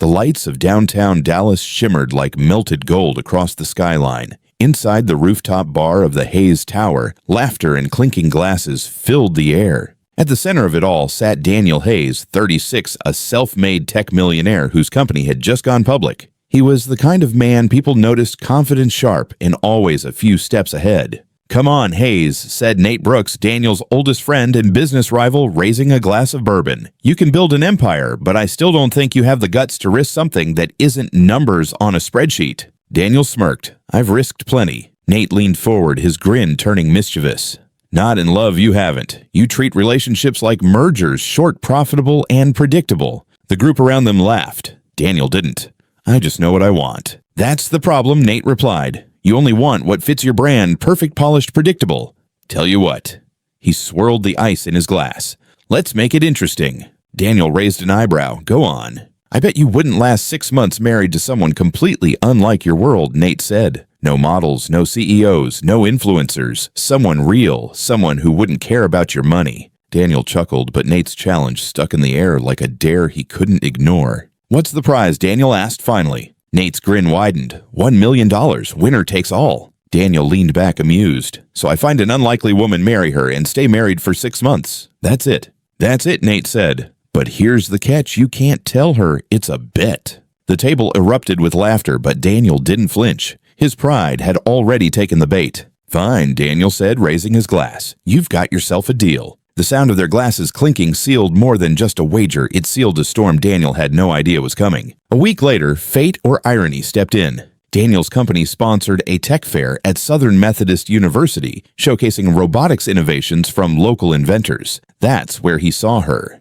The lights of downtown Dallas shimmered like melted gold across the skyline. Inside the rooftop bar of the Hayes Tower, laughter and clinking glasses filled the air. At the center of it all sat Daniel Hayes, 36, a self-made tech millionaire whose company had just gone public. He was the kind of man people noticed confident, sharp, and always a few steps ahead. "Come on, Hayes," said Nate Brooks, Daniel's oldest friend and business rival, raising a glass of bourbon. "You can build an empire, but I still don't think you have the guts to risk something that isn't numbers on a spreadsheet." Daniel smirked. "I've risked plenty." Nate leaned forward, his grin turning mischievous. "Not in love, you haven't. You treat relationships like mergers, short, profitable, and predictable." The group around them laughed. Daniel didn't. "I just know what I want." "That's the problem," Nate replied. "You only want what fits your brand, perfect, polished, predictable. Tell you what." He swirled the ice in his glass. "Let's make it interesting." Daniel raised an eyebrow. "Go on." "I bet you wouldn't last 6 months married to someone completely unlike your world," Nate said. "No models, no CEOs, no influencers. Someone real, someone who wouldn't care about your money." Daniel chuckled, but Nate's challenge stuck in the air like a dare he couldn't ignore. "What's the prize?" Daniel asked finally. Nate's grin widened. $1 million, winner takes all. Daniel leaned back amused. "So I find an unlikely woman, marry her, and stay married for 6 months. That's it." "That's it," Nate said. "But here's the catch, you can't tell her. It's a bet." The table erupted with laughter, but Daniel didn't flinch. His pride had already taken the bait. "Fine," Daniel said, raising his glass. "You've got yourself a deal." The sound of their glasses clinking sealed more than just a wager. It sealed a storm Daniel had no idea was coming. A week later, fate or irony stepped in. Daniel's company sponsored a tech fair at Southern Methodist University, showcasing robotics innovations from local inventors. That's where he saw her.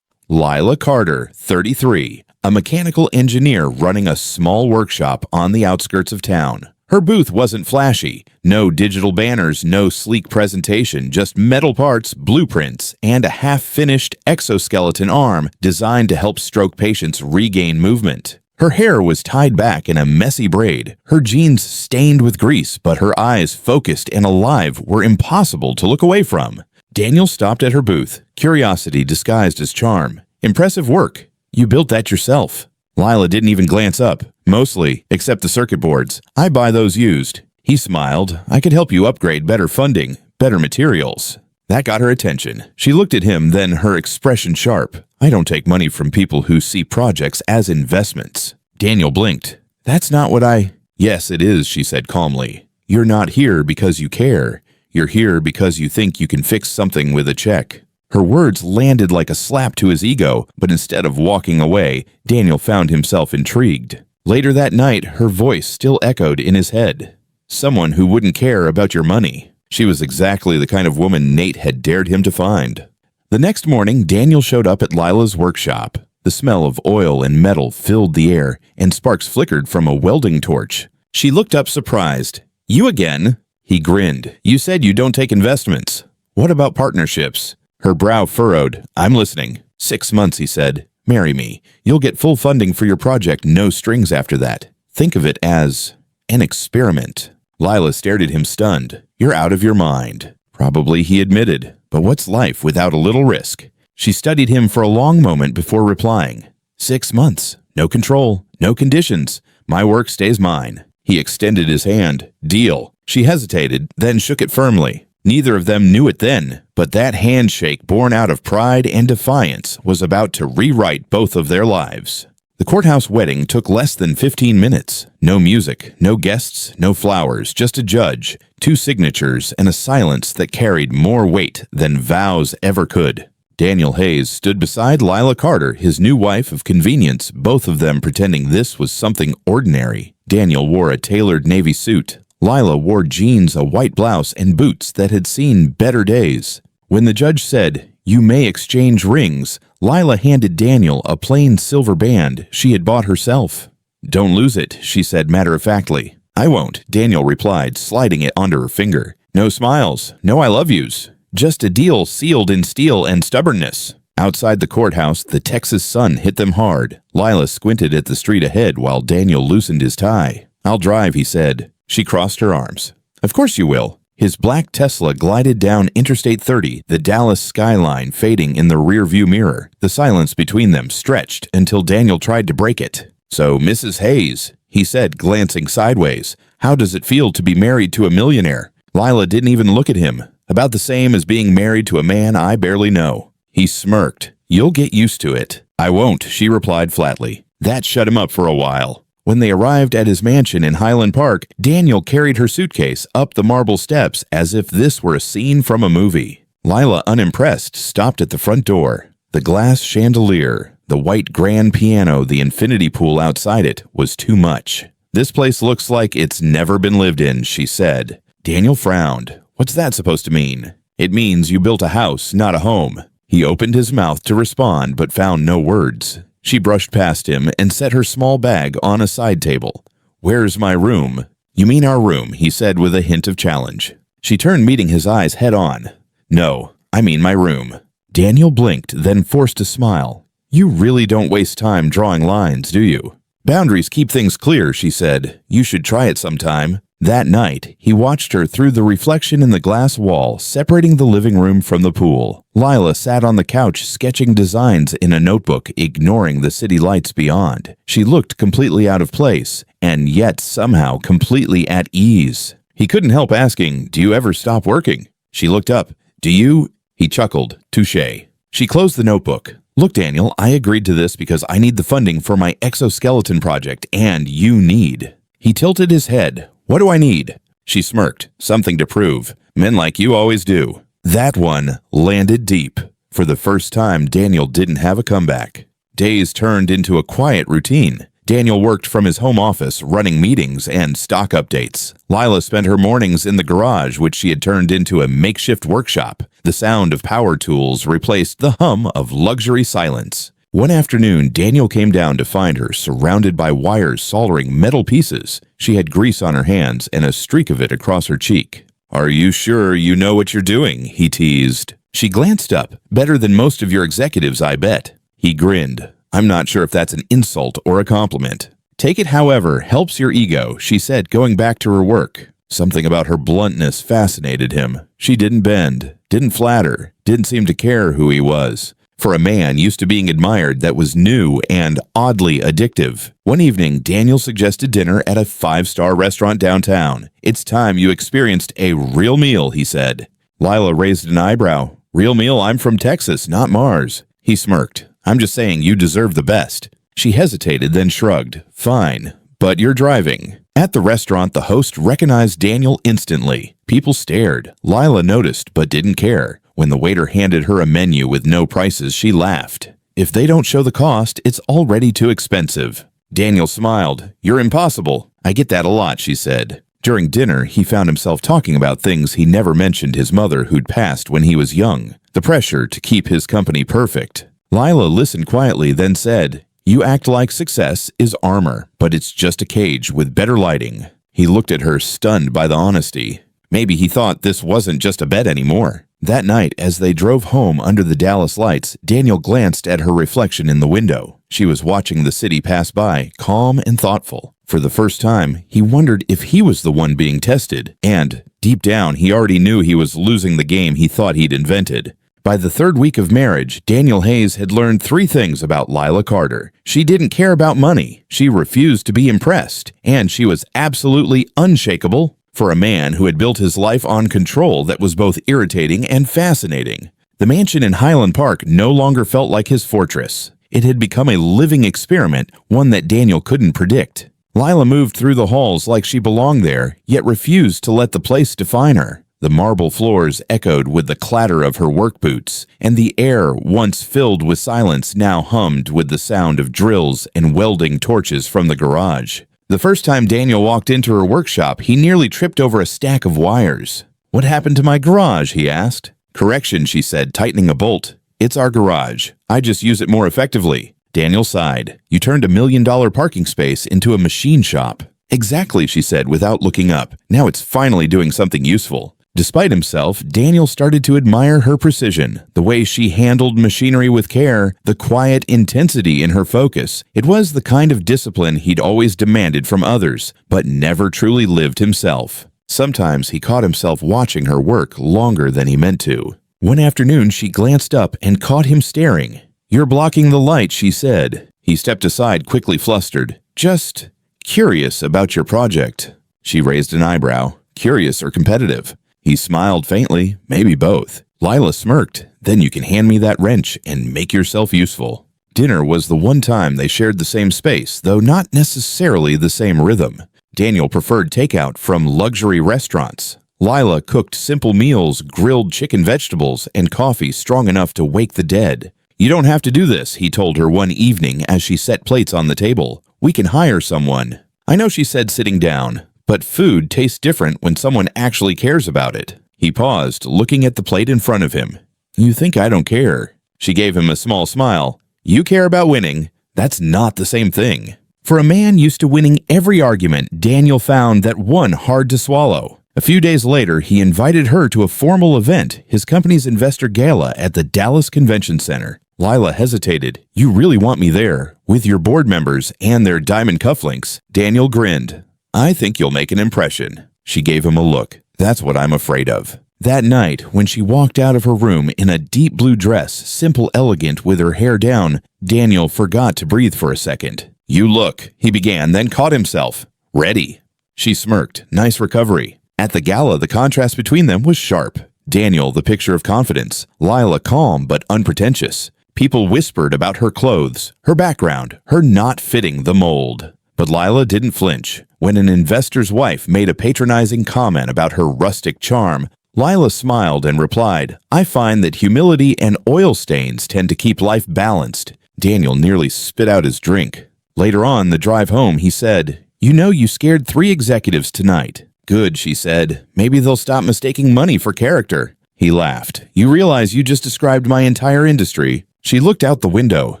Lila Carter, 33, a mechanical engineer running a small workshop on the outskirts of town. Her booth wasn't flashy. No digital banners, no sleek presentation, just metal parts, blueprints, and a half-finished exoskeleton arm designed to help stroke patients regain movement. Her hair was tied back in a messy braid, her jeans stained with grease, but her eyes, focused and alive, were impossible to look away from. Daniel stopped at her booth, curiosity disguised as charm. "Impressive work. You built that yourself." Lila didn't even glance up. "Mostly, except the circuit boards. I buy those used." He smiled. "I could help you upgrade, better funding, better materials." That got her attention. She looked at him, then her expression sharp. "I don't take money from people who see projects as investments." Daniel blinked. "That's not what I—" "Yes, it is," she said calmly. "You're not here because you care. You're here because you think you can fix something with a check." Her words landed like a slap to his ego, but instead of walking away, Daniel found himself intrigued. Later that night, her voice still echoed in his head. "Someone who wouldn't care about your money." She was exactly the kind of woman Nate had dared him to find. The next morning, Daniel showed up at Lila's workshop. The smell of oil and metal filled the air, and sparks flickered from a welding torch. She looked up surprised. "You again?" He grinned. "You said you don't take investments. What about partnerships?" Her brow furrowed. "I'm listening." 6 months, he said. "Marry me. You'll get full funding for your project, no strings after that. Think of it as an experiment." Lila stared at him stunned. "You're out of your mind." "Probably," he admitted. "But what's life without a little risk?" She studied him for a long moment before replying. 6 months. No control. No conditions. My work stays mine." He extended his hand. "Deal." She hesitated, then shook it firmly. Neither of them knew it then, but that handshake, born out of pride and defiance, was about to rewrite both of their lives. The courthouse wedding took less than 15 minutes. No music, no guests, no flowers, just a judge, 2 signatures, and a silence that carried more weight than vows ever could. Daniel Hayes stood beside Lila Carter, his new wife of convenience, both of them pretending this was something ordinary. Daniel wore a tailored navy suit. Lila wore jeans, a white blouse, and boots that had seen better days. When the judge said, "You may exchange rings," Lila handed Daniel a plain silver band she had bought herself. "Don't lose it," she said matter-of-factly. "I won't," Daniel replied, sliding it onto her finger. "No smiles, no I love yous. Just a deal sealed in steel and stubbornness." Outside the courthouse, the Texas sun hit them hard. Lila squinted at the street ahead while Daniel loosened his tie. "I'll drive," he said. She crossed her arms. "Of course you will." His black Tesla glided down Interstate 30, the Dallas skyline fading in the rearview mirror. The silence between them stretched until Daniel tried to break it. "So, Mrs. Hayes," he said, glancing sideways, "how does it feel to be married to a millionaire?" Lila didn't even look at him. "About the same as being married to a man I barely know." He smirked. "You'll get used to it." "I won't," she replied flatly. That shut him up for a while. When they arrived at his mansion in Highland Park, Daniel carried her suitcase up the marble steps as if this were a scene from a movie. Lila, unimpressed, stopped at the front door. The glass chandelier, the white grand piano, the infinity pool outside it was too much. "This place looks like it's never been lived in," she said. Daniel frowned. "What's that supposed to mean?" "It means you built a house, not a home." He opened his mouth to respond but found no words. She brushed past him and set her small bag on a side table. "Where's my room?" "You mean our room," he said with a hint of challenge. She turned, meeting his eyes head on. "No, I mean my room." Daniel blinked, then forced a smile. "You really don't waste time drawing lines, do you?" "Boundaries keep things clear," she said. "You should try it sometime." That night, he watched her through the reflection in the glass wall separating the living room from the pool. Lila sat on the couch sketching designs in a notebook, ignoring the city lights beyond. She looked completely out of place, and yet somehow completely at ease. He couldn't help asking, "Do you ever stop working?" She looked up. "Do you?" He chuckled. "Touché." She closed the notebook. "Look, Daniel, I agreed to this because I need the funding for my exoskeleton project, and you need." He tilted his head. "What do I need?" She smirked. "Something to prove. Men like you always do." That one landed deep. For the first time, Daniel didn't have a comeback. Days turned into a quiet routine. Daniel worked from his home office, running meetings and stock updates. Lila spent her mornings in the garage, which she had turned into a makeshift workshop. The sound of power tools replaced the hum of luxury silence. One afternoon, Daniel came down to find her surrounded by wires soldering metal pieces. She had grease on her hands and a streak of it across her cheek. "Are you sure you know what you're doing?" he teased. She glanced up. "Better than most of your executives, I bet." He grinned. "I'm not sure if that's an insult or a compliment." "Take it however helps your ego," she said, going back to her work. Something about her bluntness fascinated him. She didn't bend, didn't flatter, didn't seem to care who he was. For a man used to being admired, that was new and oddly addictive. One evening, Daniel suggested dinner at a 5-star restaurant downtown. "It's time you experienced a real meal," he said. Lila raised an eyebrow. "Real meal? I'm from Texas, not Mars." He smirked. "I'm just saying you deserve the best." She hesitated, then shrugged. "Fine, but you're driving." At the restaurant, the host recognized Daniel instantly. People stared. Lila noticed, but didn't care. When the waiter handed her a menu with no prices, she laughed. "If they don't show the cost, it's already too expensive." Daniel smiled. "You're impossible." "I get that a lot," she said. During dinner, he found himself talking about things he never mentioned: his mother who'd passed when he was young, the pressure to keep his company perfect. Lila listened quietly, then said, "You act like success is armor, but it's just a cage with better lighting." He looked at her, stunned by the honesty. Maybe he thought this wasn't just a bet anymore. That night, as they drove home under the Dallas lights, Daniel glanced at her reflection in the window. She was watching the city pass by, calm and thoughtful. For the first time, he wondered if he was the one being tested, and, deep down, he already knew he was losing the game he thought he'd invented. By the third week of marriage, Daniel Hayes had learned 3 things about Lila Carter. She didn't care about money, she refused to be impressed, and she was absolutely unshakable. For a man who had built his life on control that was both irritating and fascinating. The mansion in Highland Park no longer felt like his fortress. It had become a living experiment, one that Daniel couldn't predict. Lila moved through the halls like she belonged there, yet refused to let the place define her. The marble floors echoed with the clatter of her work boots, and the air, once filled with silence, now hummed with the sound of drills and welding torches from the garage. The first time Daniel walked into her workshop, he nearly tripped over a stack of wires. "What happened to my garage?" he asked. "Correction," she said, tightening a bolt. "It's our garage. I just use it more effectively." Daniel sighed. "You turned $1 million parking space into a machine shop." "Exactly," she said without looking up. "Now it's finally doing something useful." Despite himself, Daniel started to admire her precision, the way she handled machinery with care, the quiet intensity in her focus. It was the kind of discipline he'd always demanded from others, but never truly lived himself. Sometimes he caught himself watching her work longer than he meant to. One afternoon, she glanced up and caught him staring. "You're blocking the light," she said. He stepped aside, quickly flustered. "Just curious about your project." She raised an eyebrow. Curious or competitive? He smiled faintly. Maybe both. Lila smirked. "Then you can hand me that wrench and make yourself useful." Dinner was the one time they shared the same space, though not necessarily the same rhythm. Daniel preferred takeout from luxury restaurants. Lila cooked simple meals, grilled chicken vegetables, and coffee strong enough to wake the dead. "You don't have to do this," he told her one evening as she set plates on the table. "We can hire someone." "I know," she said, sitting down, "but food tastes different when someone actually cares about it." He paused, looking at the plate in front of him. "You think I don't care?" She gave him a small smile. "You care about winning. That's not the same thing." For a man used to winning every argument, Daniel found that one hard to swallow. A few days later, he invited her to a formal event, his company's investor gala at the Dallas Convention Center. Lila hesitated. "You really want me there, with your board members and their diamond cufflinks?" Daniel grinned. "I think you'll make an impression." She gave him a look. "That's what I'm afraid of." That night, when she walked out of her room in a deep blue dress, simple, elegant, with her hair down, Daniel forgot to breathe for a second. "You look," he began, then caught himself. "Ready." She smirked. "Nice recovery." At the gala, the contrast between them was sharp. Daniel, the picture of confidence. Lila, calm but unpretentious. People whispered about her clothes, her background, her not fitting the mold. But Lila didn't flinch. When an investor's wife made a patronizing comment about her rustic charm, Lila smiled and replied, "I find that humility and oil stains tend to keep life balanced." Daniel nearly spit out his drink. Later on, the drive home, he said, "You know you scared 3 executives tonight." "Good," she said. "Maybe they'll stop mistaking money for character." He laughed. "You realize you just described my entire industry." She looked out the window.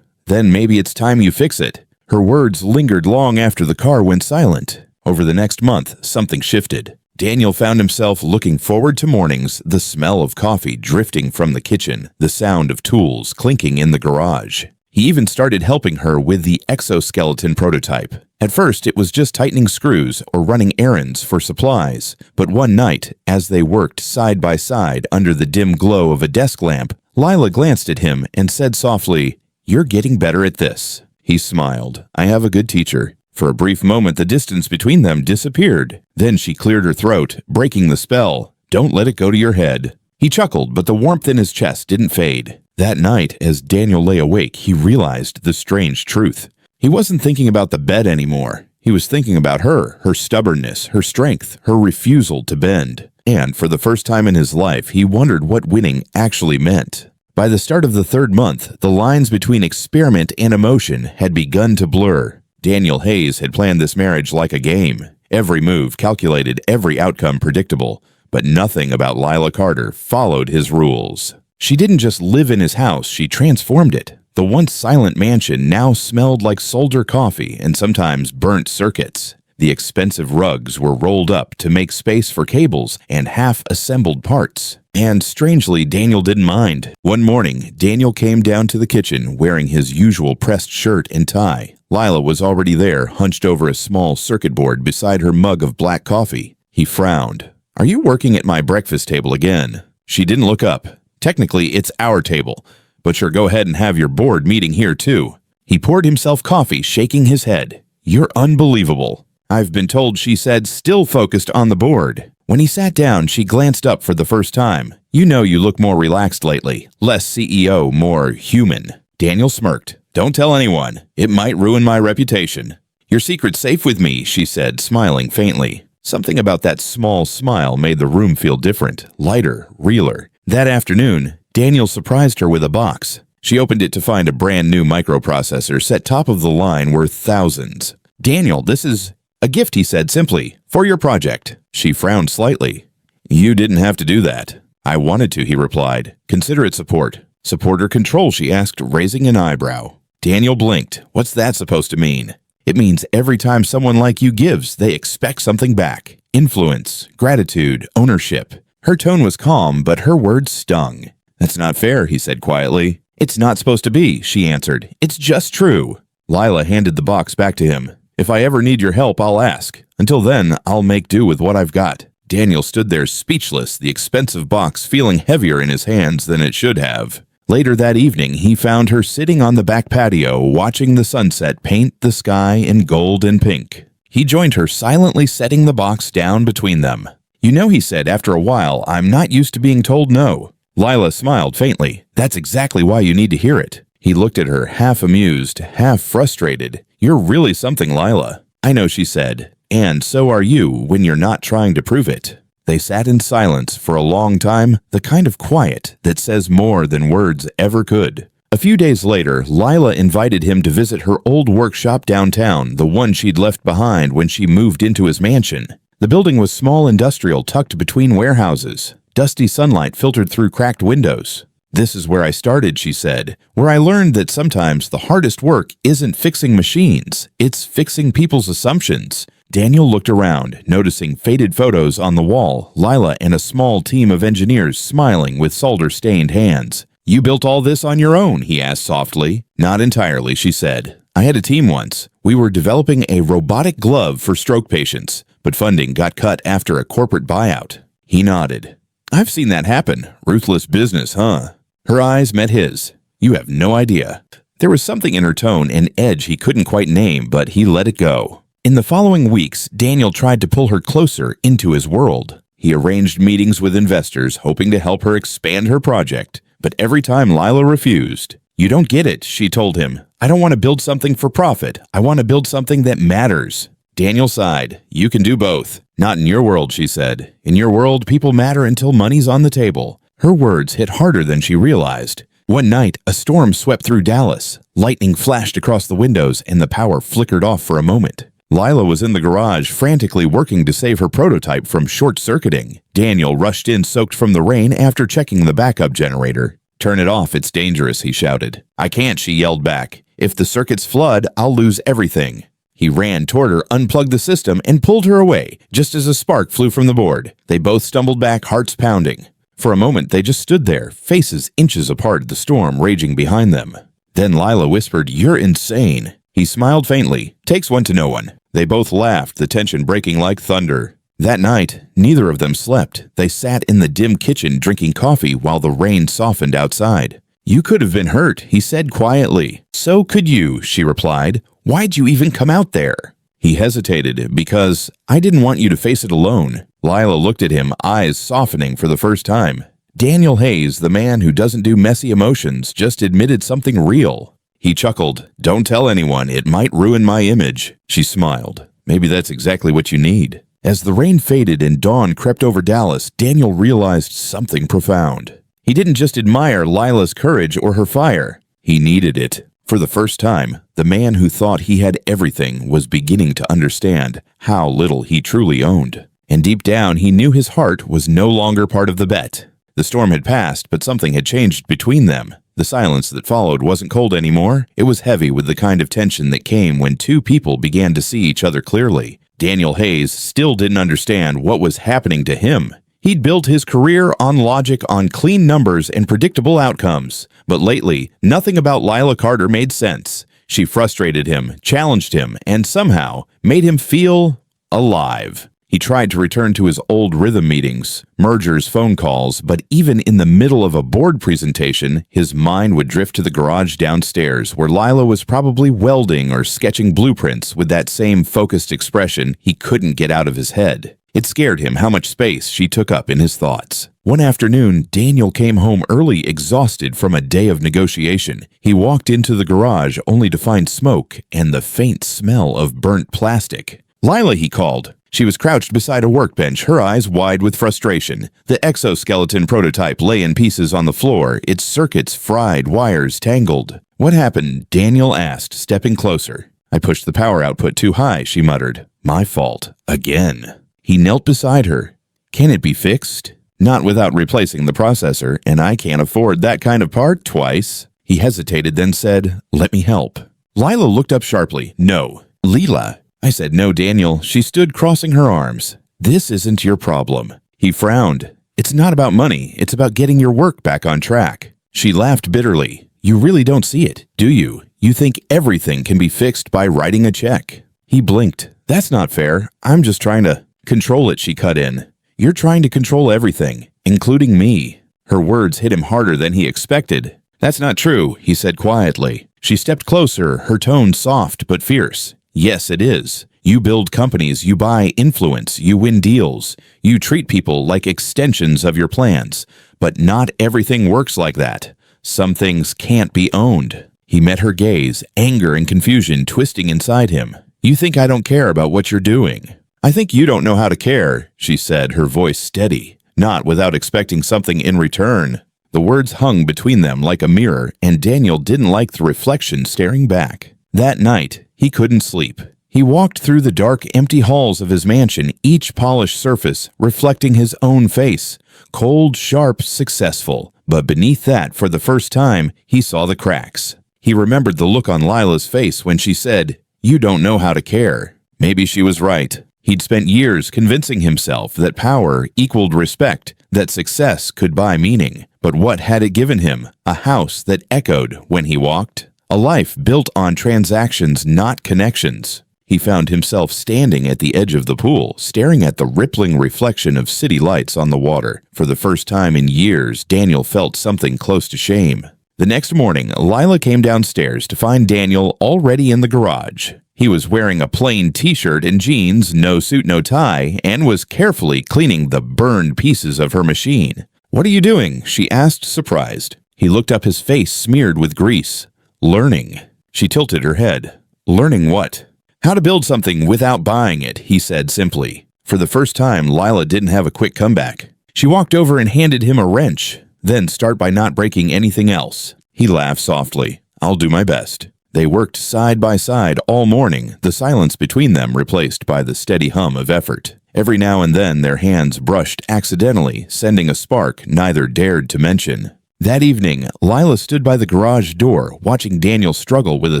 "Then maybe it's time you fix it." Her words lingered long after the car went silent. Over the next month, something shifted. Daniel found himself looking forward to mornings, the smell of coffee drifting from the kitchen, the sound of tools clinking in the garage. He even started helping her with the exoskeleton prototype. At first, it was just tightening screws or running errands for supplies. But one night, as they worked side by side under the dim glow of a desk lamp, Lila glanced at him and said softly, "You're getting better at this." He smiled. "I have a good teacher." For a brief moment, the distance between them disappeared. Then she cleared her throat, breaking the spell. "Don't let it go to your head." He chuckled, but the warmth in his chest didn't fade. That night, as Daniel lay awake, he realized the strange truth. He wasn't thinking about the bed anymore. He was thinking about her stubbornness, her strength, her refusal to bend. And for the first time in his life, he wondered what winning actually meant. By the start of the 3rd month, the lines between experiment and emotion had begun to blur. Daniel Hayes had planned this marriage like a game. Every move calculated, every outcome predictable. But nothing about Lila Carter followed his rules. She didn't just live in his house, she transformed it. The once silent mansion now smelled like solder coffee and sometimes burnt circuits. The expensive rugs were rolled up to make space for cables and half-assembled parts. And strangely, Daniel didn't mind. One morning, Daniel came down to the kitchen wearing his usual pressed shirt and tie. Lila was already there, hunched over a small circuit board beside her mug of black coffee. He frowned. "Are you working at my breakfast table again?" She didn't look up. "Technically, it's our table, but sure, go ahead and have your board meeting here too." He poured himself coffee, shaking his head. "You're unbelievable." "I've been told," she said, still focused on the board. When he sat down, she glanced up for the first time. "You know you look more relaxed lately. Less CEO, more human." Daniel smirked. "Don't tell anyone. It might ruin my reputation." "Your secret's safe with me," she said, smiling faintly. Something about that small smile made the room feel different, lighter, realer. That afternoon, Daniel surprised her with a box. She opened it to find a brand new microprocessor set top of the line worth thousands. "Daniel, this is a gift," he said simply, "for your project." She frowned slightly. "You didn't have to do that." "I wanted to," he replied. "Consider it support." "Support or control?" she asked, raising an eyebrow. Daniel blinked. "What's that supposed to mean?" "It means every time someone like you gives, they expect something back. Influence, gratitude, ownership." Her tone was calm, but her words stung. "That's not fair," he said quietly. "It's not supposed to be," she answered. "It's just true." Lila handed the box back to him. "If I ever need your help, I'll ask. Until then, I'll make do with what I've got." Daniel stood there speechless, the expensive box feeling heavier in his hands than it should have. Later that evening, he found her sitting on the back patio, watching the sunset paint the sky in gold and pink. He joined her, silently setting the box down between them. "You know," he said after a while, "I'm not used to being told no." Lila smiled faintly. "That's exactly why you need to hear it." He looked at her, half amused, half frustrated. "You're really something, Lila." "I know," she said, "and so are you when you're not trying to prove it." They sat in silence for a long time, the kind of quiet that says more than words ever could. A few days later, Lila invited him to visit her old workshop downtown, the one she'd left behind when she moved into his mansion. The building was small industrial tucked between warehouses. Dusty sunlight filtered through cracked windows. "This is where I started," she said, "where I learned that sometimes the hardest work isn't fixing machines, it's fixing people's assumptions." Daniel looked around, noticing faded photos on the wall, Lila and a small team of engineers smiling with solder-stained hands. "You built all this on your own?" he asked softly. "Not entirely," she said. "I had a team once. We were developing a robotic glove for stroke patients, but funding got cut after a corporate buyout." He nodded. "I've seen that happen. Ruthless business, huh?" Her eyes met his. "You have no idea." There was something in her tone, an edge he couldn't quite name, but he let it go. In the following weeks, Daniel tried to pull her closer into his world. He arranged meetings with investors, hoping to help her expand her project, but every time Lila refused. "You don't get it," she told him. "I don't want to build something for profit. I want to build something that matters." Daniel sighed. "You can do both." "Not in your world," she said. "In your world, people matter until money's on the table." Her words hit harder than she realized. One night, a storm swept through Dallas. Lightning flashed across the windows, and the power flickered off for a moment. Lila was in the garage, frantically working to save her prototype from short-circuiting. Daniel rushed in soaked from the rain after checking the backup generator. "Turn it off, it's dangerous," he shouted. "I can't," she yelled back. "If the circuits flood, I'll lose everything." He ran toward her, unplugged the system, and pulled her away, just as a spark flew from the board. They both stumbled back, hearts pounding. For a moment, they just stood there, faces inches apart, the storm raging behind them. Then Lila whispered, "You're insane." He smiled faintly. "Takes one to know one." They both laughed, the tension breaking like thunder. That night, neither of them slept. They sat in the dim kitchen drinking coffee while the rain softened outside. "You could have been hurt," he said quietly. "So could you," she replied. "Why'd you even come out there?" He hesitated. "Because I didn't want you to face it alone." Lila looked at him, eyes softening for the first time. Daniel Hayes, the man who doesn't do messy emotions, just admitted something real. He chuckled. "Don't tell anyone, it might ruin my image." She smiled. "Maybe that's exactly what you need." As the rain faded and dawn crept over Dallas, Daniel realized something profound. He didn't just admire Lila's courage or her fire. He needed it. For the first time, the man who thought he had everything was beginning to understand how little he truly owned. And deep down, he knew his heart was no longer part of the bet. The storm had passed, but something had changed between them. The silence that followed wasn't cold anymore. It was heavy with the kind of tension that came when two people began to see each other clearly. Daniel Hayes still didn't understand what was happening to him. He'd built his career on logic, on clean numbers and predictable outcomes. But lately, nothing about Lila Carter made sense. She frustrated him, challenged him, and somehow made him feel alive. He tried to return to his old rhythm meetings, mergers, phone calls, but even in the middle of a board presentation, his mind would drift to the garage downstairs where Lila was probably welding or sketching blueprints with that same focused expression he couldn't get out of his head. It scared him how much space she took up in his thoughts. One afternoon, Daniel came home early, exhausted from a day of negotiation. He walked into the garage only to find smoke and the faint smell of burnt plastic. "Lila," he called. She was crouched beside a workbench, her eyes wide with frustration. The exoskeleton prototype lay in pieces on the floor, its circuits fried, wires tangled. "What happened?" Daniel asked, stepping closer. "I pushed the power output too high," she muttered. "My fault. Again." He knelt beside her. "Can it be fixed?" "Not without replacing the processor, and I can't afford that kind of part twice." He hesitated, then said, "Let me help." Lila looked up sharply. "No." "Lila." I said, "No, Daniel." She stood crossing her arms. "This isn't your problem." He frowned. "It's not about money. It's about getting your work back on track." She laughed bitterly. "You really don't see it, do you? You think everything can be fixed by writing a check." He blinked. "That's not fair. I'm just trying to control it," she cut in. You're trying to control everything, including me." Her words hit him harder than he expected. "That's not true," he said quietly. She stepped closer, her tone soft but fierce. "Yes, it is. You build companies, you buy influence, you win deals. You treat people like extensions of your plans. But not everything works like that. Some things can't be owned." He met her gaze, anger and confusion twisting inside him. "You think I don't care about what you're doing?" "I think you don't know how to care," she said, her voice steady, not without expecting something in return. The words hung between them like a mirror, and Daniel didn't like the reflection staring back. That night, he couldn't sleep. He walked through the dark, empty halls of his mansion, each polished surface reflecting his own face. Cold, sharp, successful. But beneath that, for the first time, he saw the cracks. He remembered the look on Lila's face when she said, "You don't know how to care." Maybe she was right. He'd spent years convincing himself that power equaled respect, that success could buy meaning. But what had it given him? A house that echoed when he walked. A life built on transactions, not connections. He found himself standing at the edge of the pool, staring at the rippling reflection of city lights on the water. For the first time in years, Daniel felt something close to shame. The next morning, Lila came downstairs to find Daniel already in the garage. He was wearing a plain t-shirt and jeans, no suit, no tie, and was carefully cleaning the burned pieces of her machine. "What are you doing?" she asked, surprised. He looked up, his face smeared with grease. "Learning." She tilted her head. "Learning what?" "How to build something without buying it," he said simply. For the first time, Lila didn't have a quick comeback. She walked over and handed him a wrench. "Then start by not breaking anything else." He laughed softly. "I'll do my best." They worked side by side all morning, the silence between them replaced by the steady hum of effort. Every now and then their hands brushed accidentally, sending a spark neither dared to mention. That evening, Lila stood by the garage door, watching Daniel struggle with a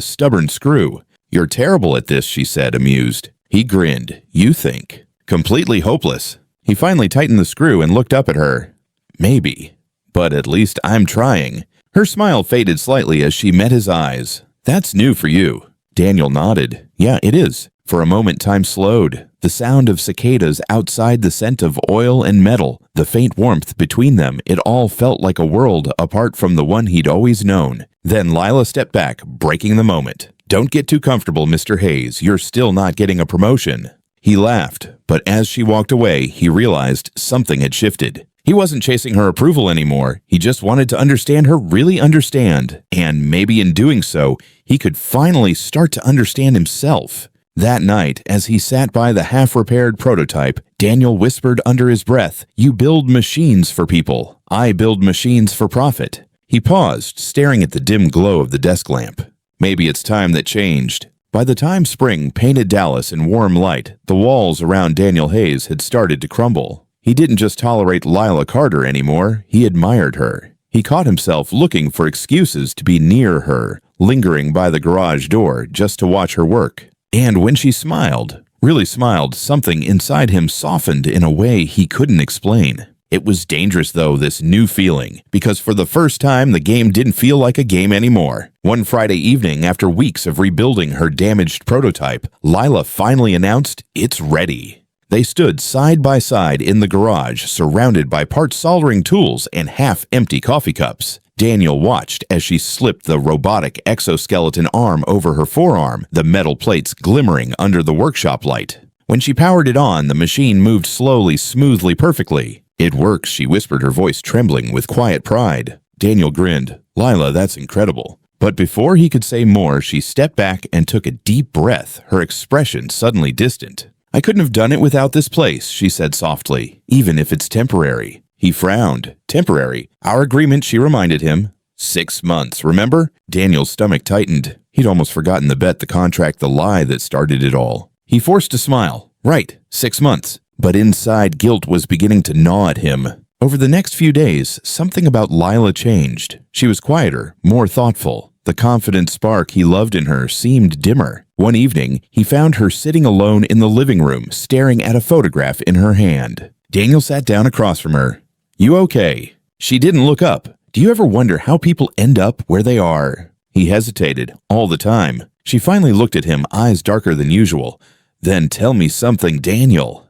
stubborn screw. "You're terrible at this," she said, amused. He grinned. "You think." Completely hopeless. He finally tightened the screw and looked up at her. "Maybe. But at least I'm trying." Her smile faded slightly as she met his eyes. "That's new for you." Daniel nodded. "Yeah, it is." For a moment, time slowed. The sound of cicadas outside, the scent of oil and metal, the faint warmth between them, it all felt like a world apart from the one he'd always known. Then Lila stepped back, breaking the moment. "Don't get too comfortable, Mr. Hayes. You're still not getting a promotion." He laughed, but as she walked away, he realized something had shifted. He wasn't chasing her approval anymore. He just wanted to understand her, really understand. And maybe in doing so, he could finally start to understand himself. That night, as he sat by the half-repaired prototype, Daniel whispered under his breath, "You build machines for people. I build machines for profit." He paused, staring at the dim glow of the desk lamp. Maybe it's time that changed. By the time spring painted Dallas in warm light, the walls around Daniel Hayes had started to crumble. He didn't just tolerate Lila Carter anymore, he admired her. He caught himself looking for excuses to be near her, lingering by the garage door just to watch her work. And when she smiled, really smiled, something inside him softened in a way he couldn't explain. It was dangerous, though, this new feeling, because for the first time the game didn't feel like a game anymore. One Friday evening, after weeks of rebuilding her damaged prototype, Lila finally announced, "It's ready." They stood side by side in the garage, surrounded by part-soldering tools and half-empty coffee cups. Daniel watched as she slipped the robotic exoskeleton arm over her forearm, the metal plates glimmering under the workshop light. When she powered it on, the machine moved slowly, smoothly, perfectly. "It works," she whispered, her voice trembling with quiet pride. Daniel grinned. "Lila, that's incredible." But before he could say more, she stepped back and took a deep breath, her expression suddenly distant. "I couldn't have done it without this place," she said softly, "even if it's temporary." He frowned. "Temporary? Our agreement," she reminded him. 6 months, remember? Daniel's stomach tightened. He'd almost forgotten the bet, the contract, the lie that started it all. He forced a smile. Right, 6 months. But inside, guilt was beginning to gnaw at him. Over the next few days, something about Lila changed. She was quieter, more thoughtful. The confident spark he loved in her seemed dimmer. One evening, he found her sitting alone in the living room, staring at a photograph in her hand. Daniel sat down across from her. "You okay?" She didn't look up. "Do you ever wonder how people end up where they are?" He hesitated. "All the time." She finally looked at him, eyes darker than usual. "Then tell me something, Daniel."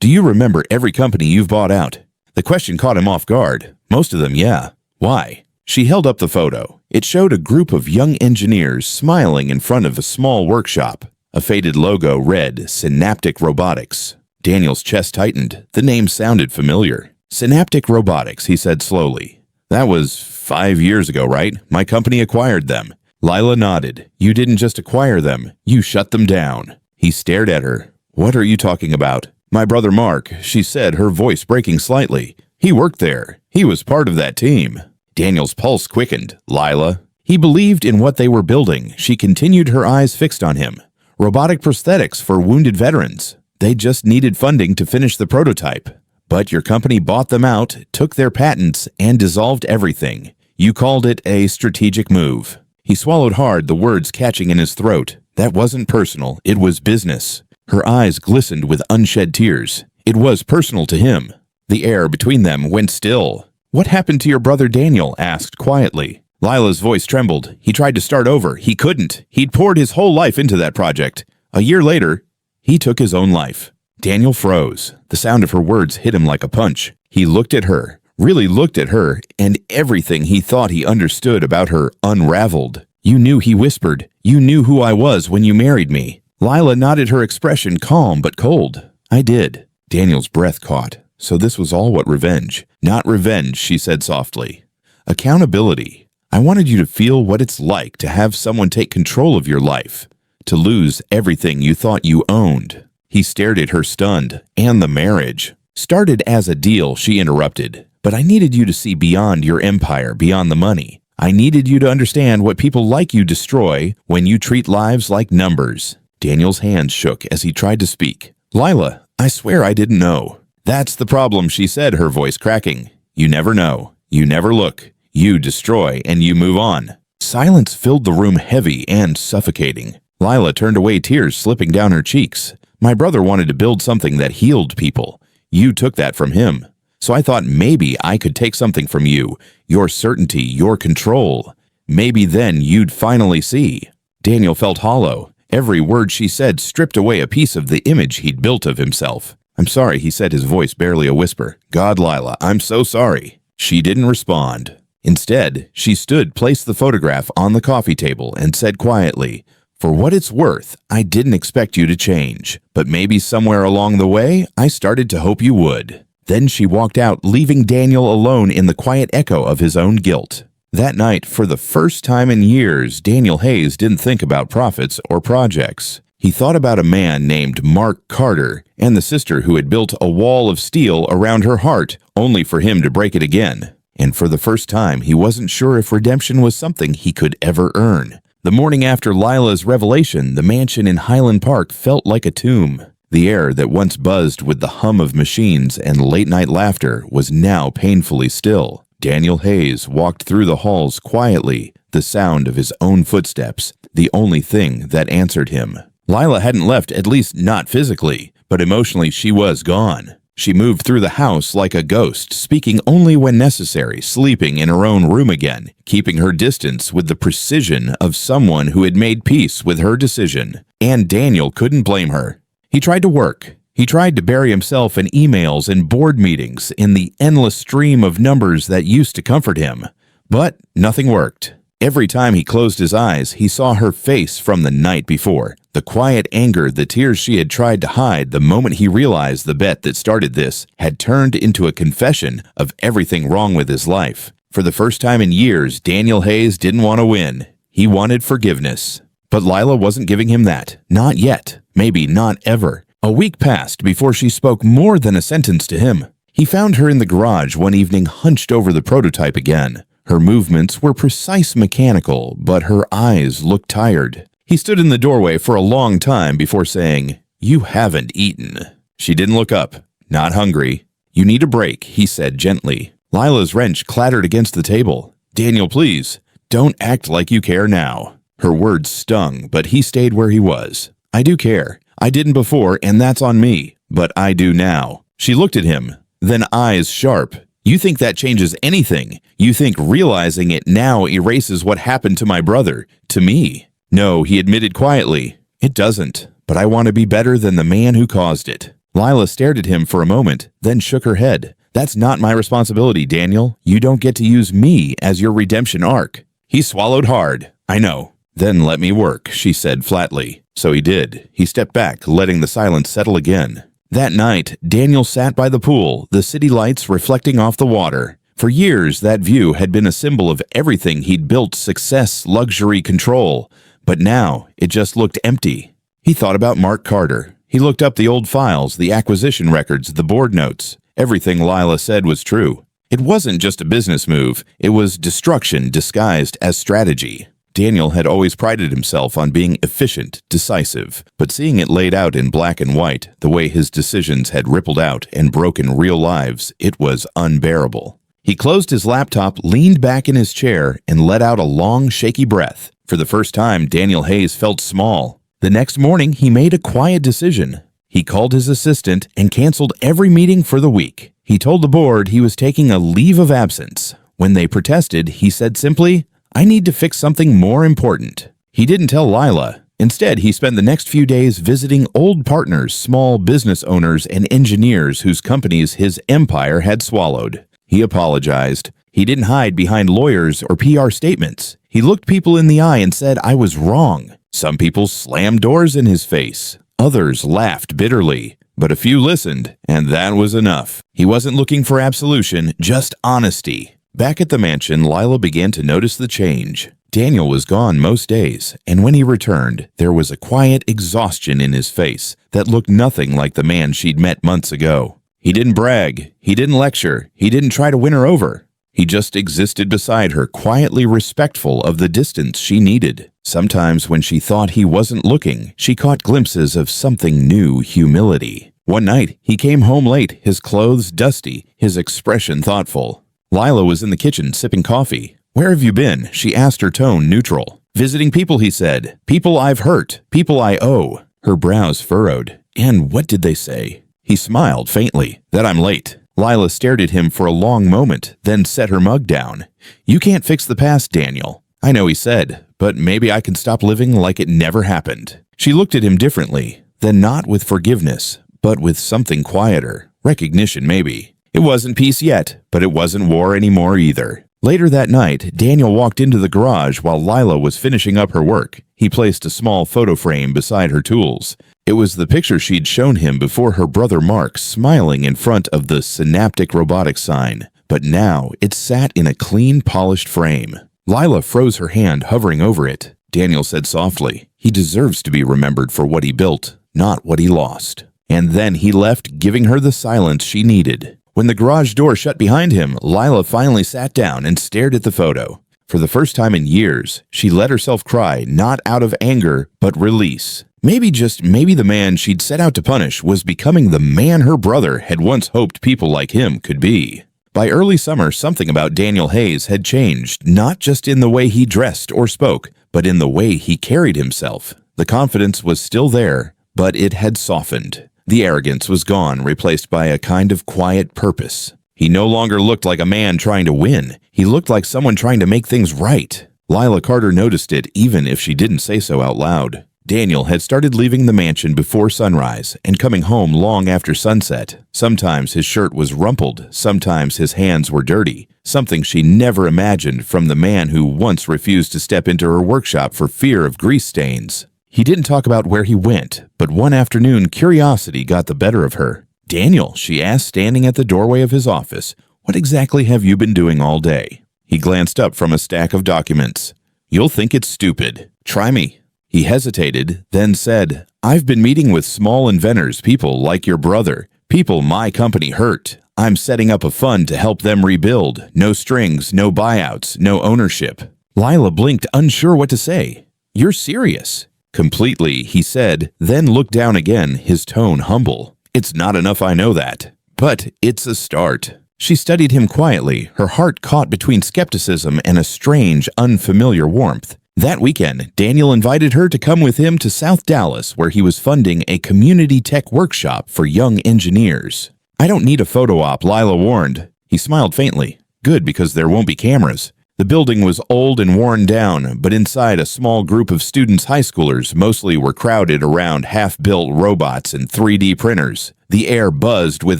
"Do you remember every company you've bought out?" The question caught him off guard. Most of them, yeah. Why? She held up the photo. It showed a group of young engineers smiling in front of a small workshop. A faded logo read Synaptic Robotics. Daniel's chest tightened. The name sounded familiar. Synaptic Robotics, he said slowly. "That was 5 years ago, right? My company acquired them." Lila nodded. "You didn't just acquire them. You shut them down." He stared at her. "What are you talking about?" "My brother Mark," she said, her voice breaking slightly. "He worked there. He was part of that team." Daniel's pulse quickened. "Lila." He believed in what they were building. She continued, her eyes fixed on him. "Robotic prosthetics for wounded veterans. They just needed funding to finish the prototype. But your company bought them out, took their patents, and dissolved everything. You called it a strategic move." He swallowed hard, the words catching in his throat. That wasn't personal. It was business. Her eyes glistened with unshed tears. It was personal to him. The air between them went still. "What happened to your brother Daniel?" asked quietly. Lila's voice trembled. "He tried to start over. He couldn't. He'd poured his whole life into that project. A year later, he took his own life." Daniel froze. The sound of her words hit him like a punch. He looked at her, really looked at her, and everything he thought he understood about her unraveled. "You knew," he whispered. "You knew who I was when you married me." Lila nodded, her expression calm but cold. "I did." Daniel's breath caught. So this was all what revenge. "Not revenge," she said softly. "Accountability. I wanted you to feel what it's like to have someone take control of your life, to lose everything you thought you owned." He stared at her stunned. "And the marriage." "Started as a deal," she interrupted. "But I needed you to see beyond your empire, beyond the money. I needed you to understand what people like you destroy when you treat lives like numbers." Daniel's hands shook as he tried to speak. "Lila, I swear I didn't know." "That's the problem," she said, her voice cracking. "You never know. You never look. You destroy and you move on." Silence filled the room, heavy and suffocating. Lila turned away, tears slipping down her cheeks. "My brother wanted to build something that healed people. You took that from him. So I thought maybe I could take something from you, your certainty, your control. Maybe then you'd finally see." Daniel felt hollow. Every word she said stripped away a piece of the image he'd built of himself. "I'm sorry," he said, his voice barely a whisper. "God, Lila, I'm so sorry." She didn't respond. Instead, she stood, placed the photograph on the coffee table, and said quietly, "For what it's worth, I didn't expect you to change. But maybe somewhere along the way, I started to hope you would." Then she walked out, leaving Daniel alone in the quiet echo of his own guilt. That night, for the first time in years, Daniel Hayes didn't think about profits or projects. He thought about a man named Mark Carter and the sister who had built a wall of steel around her heart, only for him to break it again. And for the first time, he wasn't sure if redemption was something he could ever earn. The morning after Lila's revelation, the mansion in Highland Park felt like a tomb. The air that once buzzed with the hum of machines and late-night laughter was now painfully still. Daniel Hayes walked through the halls quietly, the sound of his own footsteps, the only thing that answered him. Lila hadn't left, at least not physically, but emotionally she was gone. She moved through the house like a ghost, speaking only when necessary, sleeping in her own room again, keeping her distance with the precision of someone who had made peace with her decision. And Daniel couldn't blame her. He tried to work. He tried to bury himself in emails and board meetings, in the endless stream of numbers that used to comfort him. But nothing worked. Every time he closed his eyes, he saw her face from the night before. The quiet anger, the tears she had tried to hide the moment he realized the bet that started this had turned into a confession of everything wrong with his life. For the first time in years, Daniel Hayes didn't want to win. He wanted forgiveness. But Lila wasn't giving him that. Not yet. Maybe not ever. A week passed before she spoke more than a sentence to him. He found her in the garage one evening, hunched over the prototype again. Her movements were precise, mechanical, but her eyes looked tired. He stood in the doorway for a long time before saying, "You haven't eaten." She didn't look up. "Not hungry." "You need a break," he said gently. Lila's wrench clattered against the table. "Daniel, please, don't act like you care now." Her words stung, but he stayed where he was. "I do care. I didn't before, and that's on me. But I do now." She looked at him, then eyes sharp. "You think that changes anything? You think realizing it now erases what happened to my brother, to me?" "No," he admitted quietly. "It doesn't. But I want to be better than the man who caused it." Lila stared at him for a moment, then shook her head. "That's not my responsibility, Daniel. You don't get to use me as your redemption arc." He swallowed hard. "I know." "Then let me work," she said flatly. So he did. He stepped back, letting the silence settle again. That night, Daniel sat by the pool, the city lights reflecting off the water. For years, that view had been a symbol of everything he'd built: success, luxury, control. But now, it just looked empty. He thought about Mark Carter. He looked up the old files, the acquisition records, the board notes. Everything Lila said was true. It wasn't just a business move. It was destruction disguised as strategy. Daniel had always prided himself on being efficient, decisive, but seeing it laid out in black and white, the way his decisions had rippled out and broken real lives, it was unbearable. He closed his laptop, leaned back in his chair, and let out a long, shaky breath. For the first time, Daniel Hayes felt small. The next morning, he made a quiet decision. He called his assistant and canceled every meeting for the week. He told the board he was taking a leave of absence. When they protested, he said simply, "I need to fix something more important." He didn't tell Lila. Instead, he spent the next few days visiting old partners, small business owners, and engineers whose companies his empire had swallowed. He apologized. He didn't hide behind lawyers or PR statements. He looked people in the eye and said, "I was wrong." Some people slammed doors in his face. Others laughed bitterly. But a few listened, and that was enough. He wasn't looking for absolution, just honesty. Back at the mansion, Lila began to notice the change. Daniel was gone most days, and when he returned, there was a quiet exhaustion in his face that looked nothing like the man she'd met months ago. He didn't brag, he didn't lecture, he didn't try to win her over. He just existed beside her, quietly respectful of the distance she needed. Sometimes when she thought he wasn't looking, she caught glimpses of something new: humility. One night, he came home late, his clothes dusty, his expression thoughtful. Lila was in the kitchen sipping coffee. "Where have you been?" she asked, her tone neutral. "Visiting people," he said. "People I've hurt. People I owe." Her brows furrowed. "And what did they say?" He smiled faintly. "That I'm late." Lila stared at him for a long moment, then set her mug down. "You can't fix the past, Daniel." "I know," he said, "but maybe I can stop living like it never happened." She looked at him differently, then not with forgiveness, but with something quieter. Recognition, maybe. It wasn't peace yet, but it wasn't war anymore either. Later that night, Daniel walked into the garage while Lila was finishing up her work. He placed a small photo frame beside her tools. It was the picture she'd shown him before her brother Mark, smiling in front of the Synaptic Robotics sign. But now it sat in a clean, polished frame. Lila froze her hand, hovering over it. Daniel said softly, "He deserves to be remembered for what he built, not what he lost." And then he left, giving her the silence she needed. When the garage door shut behind him, Lila finally sat down and stared at the photo. For the first time in years, she let herself cry, not out of anger, but release. Maybe, just maybe, the man she'd set out to punish was becoming the man her brother had once hoped people like him could be. By early summer, something about Daniel Hayes had changed, not just in the way he dressed or spoke, but in the way he carried himself. The confidence was still there, but it had softened. The arrogance was gone, replaced by a kind of quiet purpose. He no longer looked like a man trying to win. He looked like someone trying to make things right. Lila Carter noticed it, even if she didn't say so out loud. Daniel had started leaving the mansion before sunrise and coming home long after sunset. Sometimes his shirt was rumpled, sometimes his hands were dirty, something she never imagined from the man who once refused to step into her workshop for fear of grease stains. He didn't talk about where he went, but one afternoon curiosity got the better of her. "Daniel," she asked, standing at the doorway of his office, "what exactly have you been doing all day?" He glanced up from a stack of documents. "You'll think it's stupid. Try me." He hesitated, then said, "I've been meeting with small inventors, people like your brother, people my company hurt. I'm setting up a fund to help them rebuild. No strings, no buyouts, no ownership." Lila blinked, unsure what to say. "You're serious?" "Completely," he said, then looked down again, his tone humble. "It's not enough, I know that. But it's a start." She studied him quietly, her heart caught between skepticism and a strange, unfamiliar warmth. That weekend, Daniel invited her to come with him to South Dallas, where he was funding a community tech workshop for young engineers. "I don't need a photo op," Lila warned. He smiled faintly. "Good, because there won't be cameras." The building was old and worn down, but inside a small group of students, high schoolers, mostly were crowded around half-built robots and 3D printers. The air buzzed with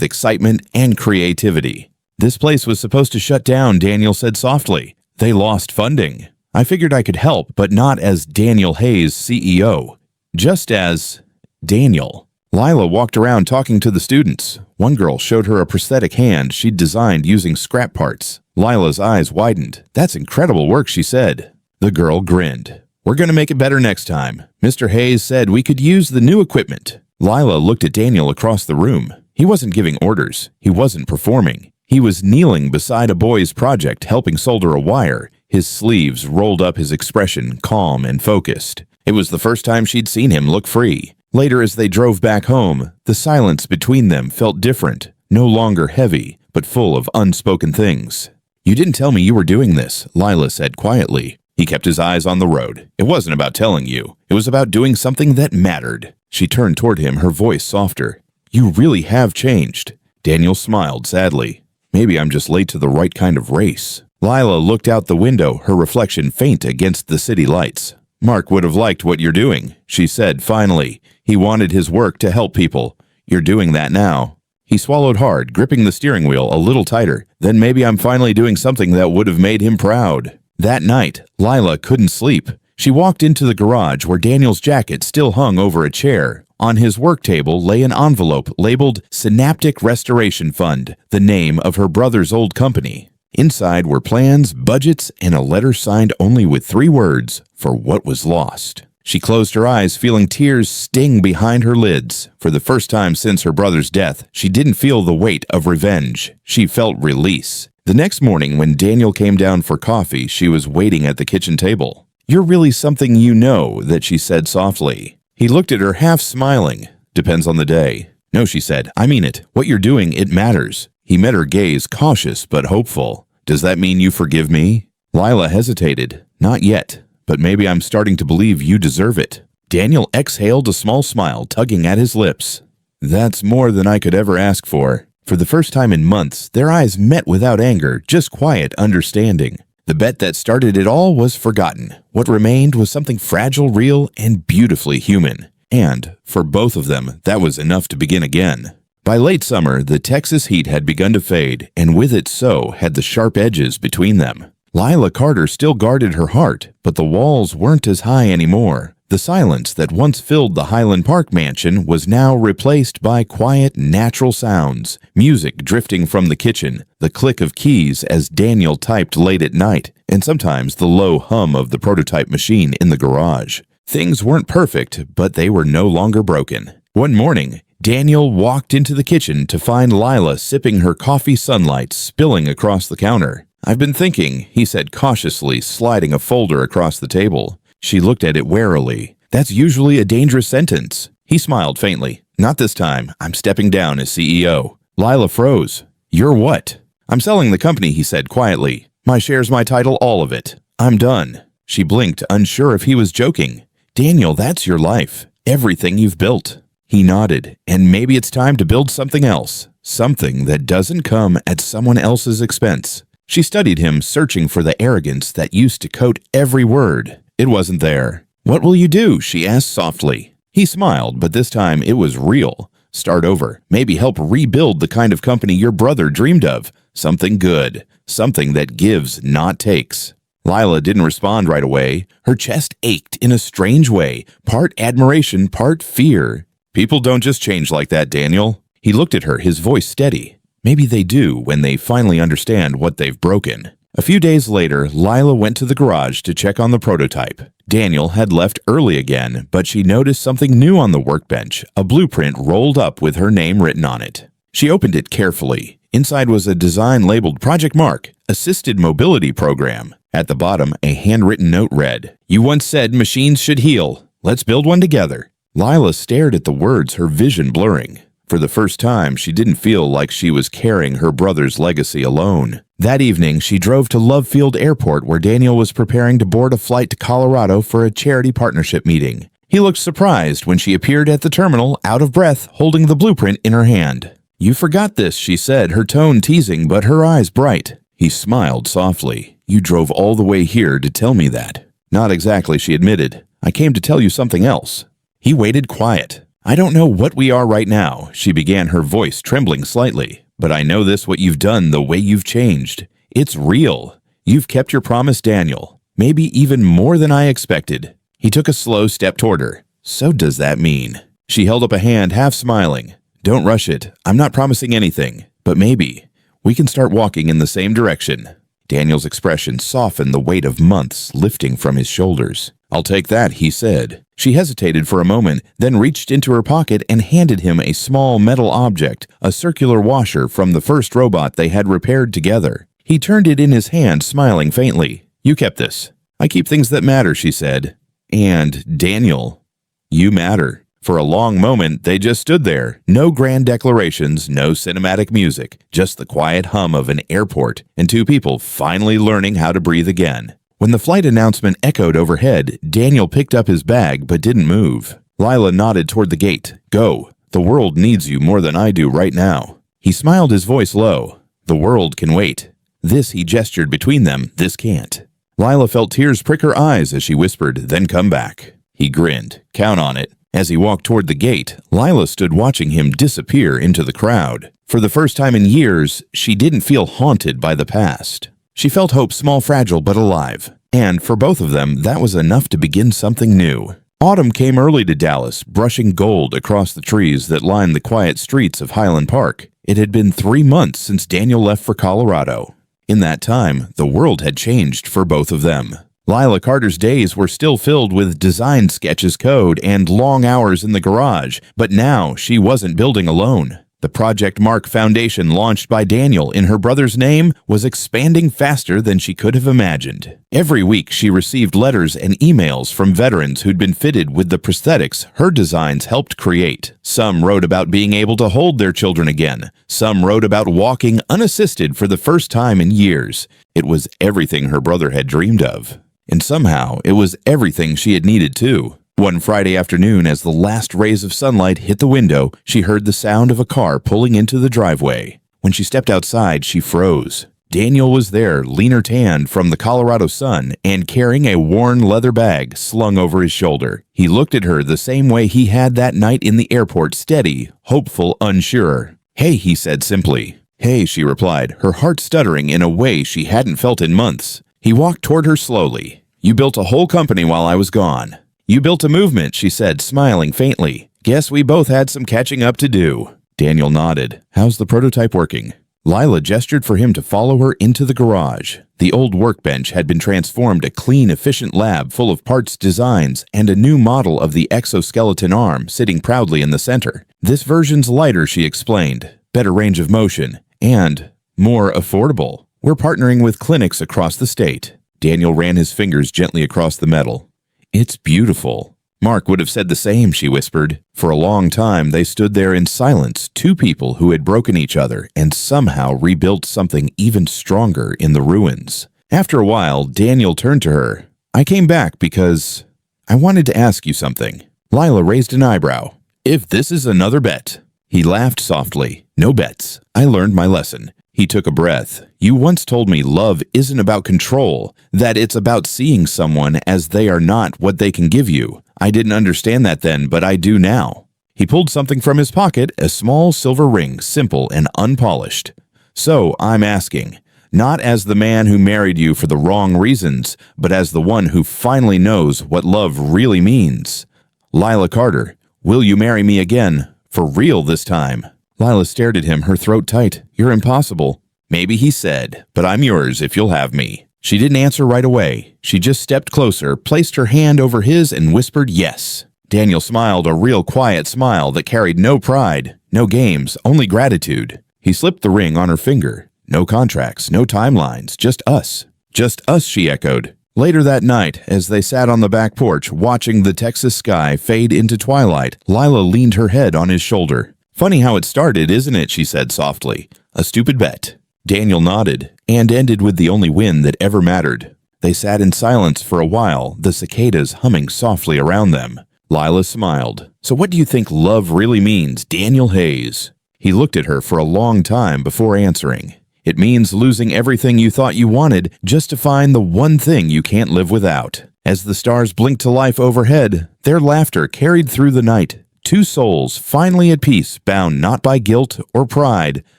excitement and creativity. "This place was supposed to shut down," Daniel said softly. "They lost funding. I figured I could help, but not as Daniel Hayes, CEO. Just as Daniel." Lila walked around talking to the students. One girl showed her a prosthetic hand she'd designed using scrap parts. Lila's eyes widened. "That's incredible work," she said. The girl grinned. "We're going to make it better next time. Mr. Hayes said we could use the new equipment." Lila looked at Daniel across the room. He wasn't giving orders. He wasn't performing. He was kneeling beside a boy's project, helping solder a wire. His sleeves rolled up, his expression calm and focused. It was the first time she'd seen him look free. Later, as they drove back home, the silence between them felt different, no longer heavy, but full of unspoken things. "You didn't tell me you were doing this," Lila said quietly. He kept his eyes on the road. "It wasn't about telling you. It was about doing something that mattered." She turned toward him, her voice softer. "You really have changed." Daniel smiled sadly. "Maybe I'm just late to the right kind of race." Lila looked out the window, her reflection faint against the city lights. "Mark would have liked what you're doing," she said finally. "He wanted his work to help people. You're doing that now." He swallowed hard, gripping the steering wheel a little tighter. "Then maybe I'm finally doing something that would have made him proud." That night, Lila couldn't sleep. She walked into the garage where Daniel's jacket still hung over a chair. On his work table lay an envelope labeled Synaptic Restoration Fund, the name of her brother's old company. Inside were plans, budgets, and a letter signed only with 3 words, "For what was lost." She closed her eyes, feeling tears sting behind her lids. For the first time since her brother's death, she didn't feel the weight of revenge. She felt release. The next morning, when Daniel came down for coffee, she was waiting at the kitchen table. "You're really something you know," that she said softly. He looked at her, half smiling. "Depends on the day." "No," she said. "I mean it. What you're doing, it matters." He met her gaze, cautious but hopeful. "Does that mean you forgive me?" Lila hesitated. "Not yet. But maybe I'm starting to believe you deserve it." Daniel exhaled a small smile, tugging at his lips. "That's more than I could ever ask for." For the first time in months, their eyes met without anger, just quiet understanding. The bet that started it all was forgotten. What remained was something fragile, real, and beautifully human. And, for both of them, that was enough to begin again. By late summer, the Texas heat had begun to fade, and with it so had the sharp edges between them. Lila Carter still guarded her heart, but the walls weren't as high anymore. The silence that once filled the Highland Park mansion was now replaced by quiet, natural sounds, music drifting from the kitchen, the click of keys as Daniel typed late at night, and sometimes the low hum of the prototype machine in the garage. Things weren't perfect, but they were no longer broken. One morning, Daniel walked into the kitchen to find Lila sipping her coffee, sunlight spilling across the counter. "I've been thinking," he said cautiously, sliding a folder across the table. She looked at it warily. "That's usually a dangerous sentence." He smiled faintly. "Not this time. I'm stepping down as CEO." Lila froze. "You're what?" "I'm selling the company," he said quietly. "My shares, my title, all of it. I'm done." She blinked, unsure if he was joking. "Daniel, that's your life. Everything you've built." He nodded. "And maybe it's time to build something else. Something that doesn't come at someone else's expense." She studied him, searching for the arrogance that used to coat every word. It wasn't there. "What will you do?" she asked softly. He smiled, but this time it was real. "Start over. Maybe help rebuild the kind of company your brother dreamed of. Something good. Something that gives, not takes." Lila didn't respond right away. Her chest ached in a strange way, part admiration, part fear. "People don't just change like that, Daniel." He looked at her, his voice steady. "Maybe they do when they finally understand what they've broken." A few days later, Lila went to the garage to check on the prototype. Daniel had left early again, but she noticed something new on the workbench, a blueprint rolled up with her name written on it. She opened it carefully. Inside was a design labeled Project Mark, Assisted Mobility Program. At the bottom, a handwritten note read, "You once said machines should heal. Let's build one together." Lila stared at the words, her vision blurring. For the first time, she didn't feel like she was carrying her brother's legacy alone. That evening, she drove to Love Field Airport where Daniel was preparing to board a flight to Colorado for a charity partnership meeting. He looked surprised when she appeared at the terminal, out of breath, holding the blueprint in her hand. "You forgot this," she said, her tone teasing but her eyes bright. He smiled softly. You drove all the way here to tell me that. Not exactly, she admitted. I came to tell you something else. He waited quiet. I don't know what we are right now, she began, her voice trembling slightly. But I know this, what you've done, the way you've changed. It's real. You've kept your promise, Daniel. Maybe even more than I expected. He took a slow step toward her. So does that mean? She held up a hand, half smiling. Don't rush it. I'm not promising anything. But maybe we can start walking in the same direction. Daniel's expression softened, the weight of months lifting from his shoulders. I'll take that, he said. She hesitated for a moment, then reached into her pocket and handed him a small metal object, a circular washer from the first robot they had repaired together. He turned it in his hand, smiling faintly. You kept this. I keep things that matter, she said. And, Daniel, you matter. For a long moment, they just stood there. No grand declarations, no cinematic music, just the quiet hum of an airport and two people finally learning how to breathe again. When the flight announcement echoed overhead, Daniel picked up his bag but didn't move. Lila nodded toward the gate. Go. The world needs you more than I do right now. He smiled, his voice low. The world can wait. This, he gestured between them, this can't. Lila felt tears prick her eyes as she whispered, then come back. He grinned. Count on it. As he walked toward the gate, Lila stood watching him disappear into the crowd. For the first time in years, she didn't feel haunted by the past. She felt hope, small, fragile, but alive. And for both of them, that was enough to begin something new. Autumn came early to Dallas, brushing gold across the trees that lined the quiet streets of Highland Park. It had been 3 months since Daniel left for Colorado. In that time, the world had changed for both of them. Lila Carter's days were still filled with design sketches, code, and long hours in the garage, but now she wasn't building alone. The Project Mark Foundation, launched by Daniel in her brother's name, was expanding faster than she could have imagined. Every week she received letters and emails from veterans who'd been fitted with the prosthetics her designs helped create. Some wrote about being able to hold their children again. Some wrote about walking unassisted for the first time in years. It was everything her brother had dreamed of. And somehow, it was everything she had needed too. One Friday afternoon, as the last rays of sunlight hit the window, she heard the sound of a car pulling into the driveway. When she stepped outside, she froze. Daniel was there, leaner tanned from the Colorado sun, and carrying a worn leather bag slung over his shoulder. He looked at her the same way he had that night in the airport, steady, hopeful, unsure. Hey, he said simply. Hey, she replied, her heart stuttering in a way she hadn't felt in months. He walked toward her slowly. You built a whole company while I was gone. You built a movement, she said, smiling faintly. Guess we both had some catching up to do. Daniel nodded. How's the prototype working? Lila gestured for him to follow her into the garage. The old workbench had been transformed a clean, efficient lab full of parts, designs, and a new model of the exoskeleton arm sitting proudly in the center. This version's lighter, she explained. Better range of motion. And more affordable. We're partnering with clinics across the state. Daniel ran his fingers gently across the metal. It's beautiful. Mark would have said the same, she whispered. For a long time, they stood there in silence, two people who had broken each other and somehow rebuilt something even stronger in the ruins. After a while, Daniel turned to her. I came back because I wanted to ask you something. Lila raised an eyebrow. If this is another bet. He laughed softly. No bets. I learned my lesson. He took a breath. You once told me love isn't about control, that it's about seeing someone as they are not what they can give you. I didn't understand that then, but I do now. He pulled something from his pocket, a small silver ring, simple and unpolished. So I'm asking, not as the man who married you for the wrong reasons, but as the one who finally knows what love really means. Lila Carter, will you marry me again? For real this time? Lila stared at him, her throat tight. You're impossible. Maybe, he said, but I'm yours if you'll have me. She didn't answer right away. She just stepped closer, placed her hand over his, and whispered yes. Daniel smiled, a real quiet smile that carried no pride, no games, only gratitude. He slipped the ring on her finger. No contracts, no timelines, just us. Just us, she echoed. Later that night, as they sat on the back porch watching the Texas sky fade into twilight, Lila leaned her head on his shoulder. Funny how it started, isn't it? She said softly. A stupid bet. Daniel nodded, and ended with the only win that ever mattered. They sat in silence for a while, the cicadas humming softly around them. Lila smiled. So what do you think love really means, Daniel Hayes? He looked at her for a long time before answering. It means losing everything you thought you wanted just to find the one thing you can't live without. As the stars blinked to life overhead, their laughter carried through the night. Two souls finally at peace, bound not by guilt or pride,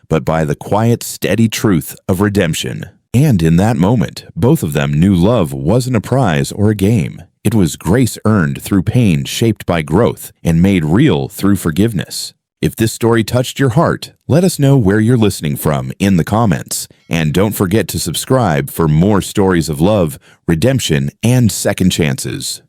but by the quiet, steady truth of redemption. And in that moment, both of them knew love wasn't a prize or a game. It was grace earned through pain shaped by growth and made real through forgiveness. If this story touched your heart, let us know where you're listening from in the comments. And don't forget to subscribe for more stories of love, redemption, and second chances.